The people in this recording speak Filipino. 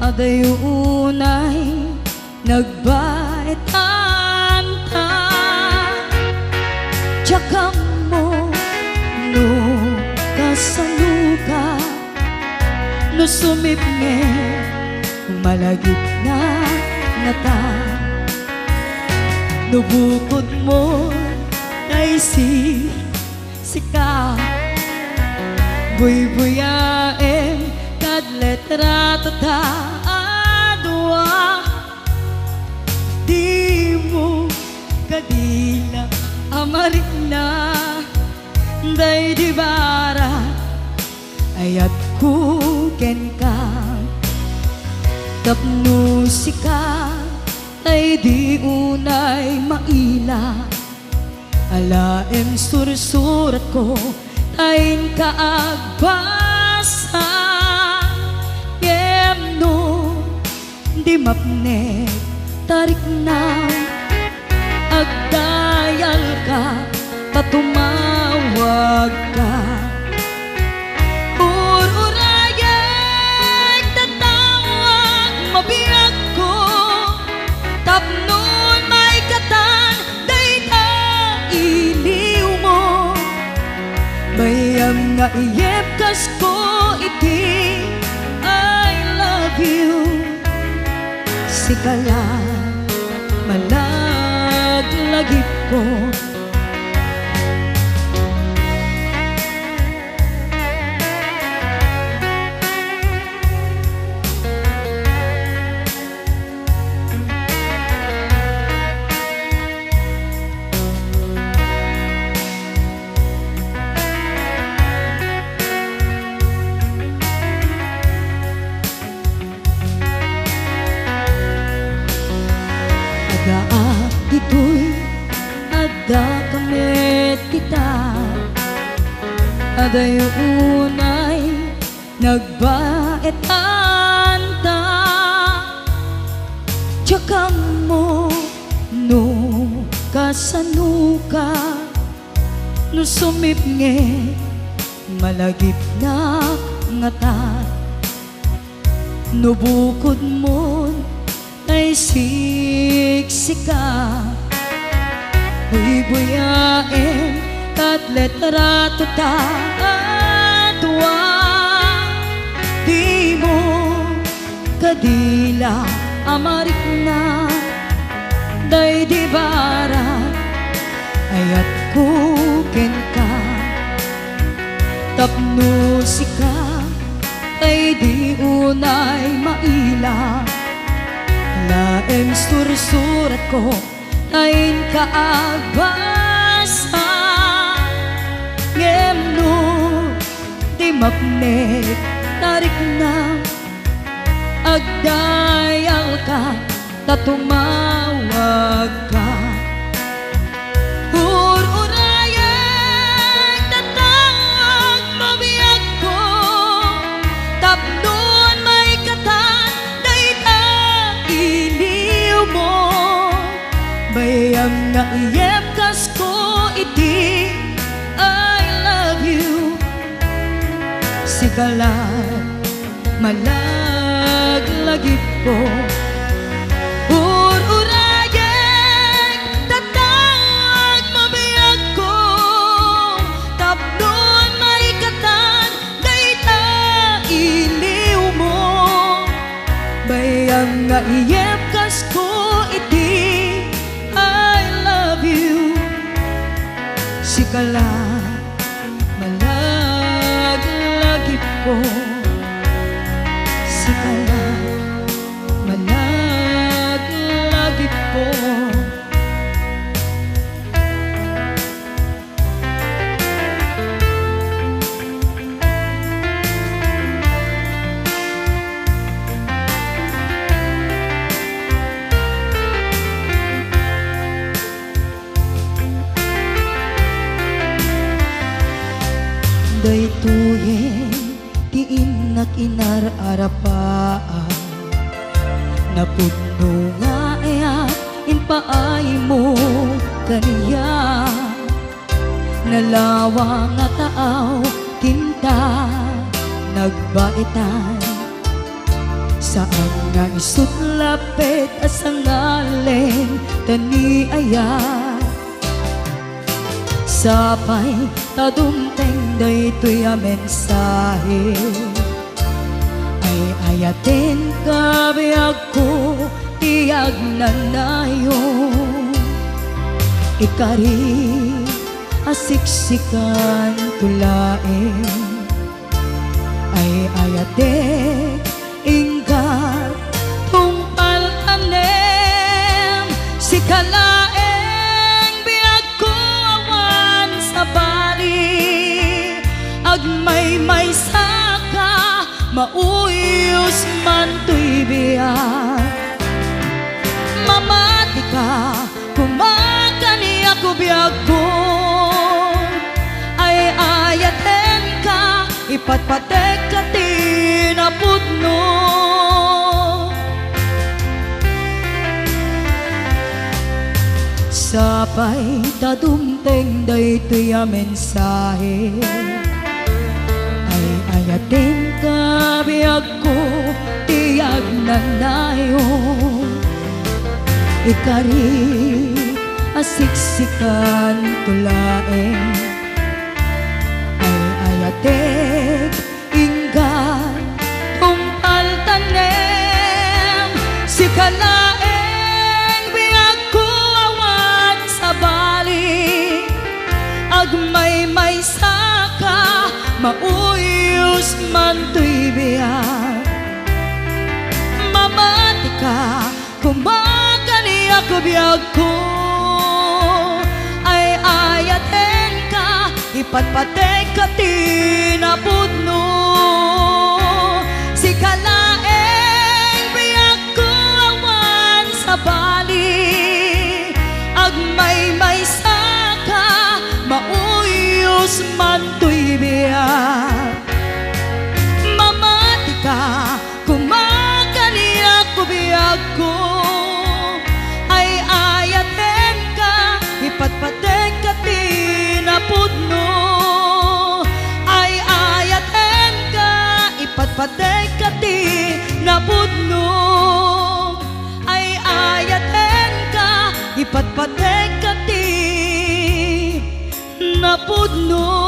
adayunay nagbaitan ta. Tsaka mo no kasaluka no sumipnge malagip na ngata. No bukod mo ay sika buy-buyaem kad letra ta adwa. Di mo kadila amarik na day di bara ayat kuken ka tapno sika ay di unay maila. Alaem sursurat ko tayin ka agbasa yemno di mapne tarik na agdayal ka patumawag ka. Ururayag tatawag mabiyag ko tapnon may katan dayta iliw mo. Bayam nga iyepkas ko iti I love you. Sikala malaglagip ko. Ito'y ada kamit kita adayunay nagbaetan ta. Tsaka mo no kasanuka no sumipnge malagip na ngata. No bukod mo ay siksika buy-buyaem kat letra ta adwa. Di mo kadila amarik na day di bara ayat kuken ka tapno sika ay di unay maila. Laeng sursurat ko tayin ka agbasa ngemno di mapnek tarik na agdayal ka tatumawag ka. Ururayag tatawag mabiyag ko tapnon may katan dayta iliw mo. Bayam nga iyepkas ko iti I love you. Sikala malaglagip ko. Ururayag tatawag mabiyag ko tapnon may katan dayta iliw mo. Bayam nga iyepkas ko iti I love you. Sikala malaglagip ko. Sikala malaglagip ko. Daytoyen ti inak inararapaan napudno nga ayat inpaay mo kaniya nalawa nga taaw kinta nagbaitan Saan nga isut lapit asangalin tani ayat sapay tadumteng daytoy a mensahe ay ayatin kabiag ko tiyag nanayon ikari asiksikan tulain ay ayatin ingkat tungpal tanem si kalaeng biag ko awan sa bali agmay saka mauyos man to'y biag mamati ka kumakani ako biag ko ay ayaten ka ipatpatek ka tinapudno sapay tadumteng daytoy a mensahe ay ayatin ka biag ko tiyag nanayon ikari asiksikan tulaeng ay ayatin inggan tungpal tanem si kalaeng biag ko awan sa bali agmay saka mauyos man to'y biag mamati ka kumakani ako biag ko ay ayaten ka ipatpatek ka tinapudno si kalaeng biag ko awan sa bali agmay saka mauyos man to'y biag mamati ka kumakani ako biag ko ay ayaten ka ipatpatek ka tinapudno ay ayaten ka ipatpatek ka tinapudno ay ayaten ka ipatpatek ka tinapudno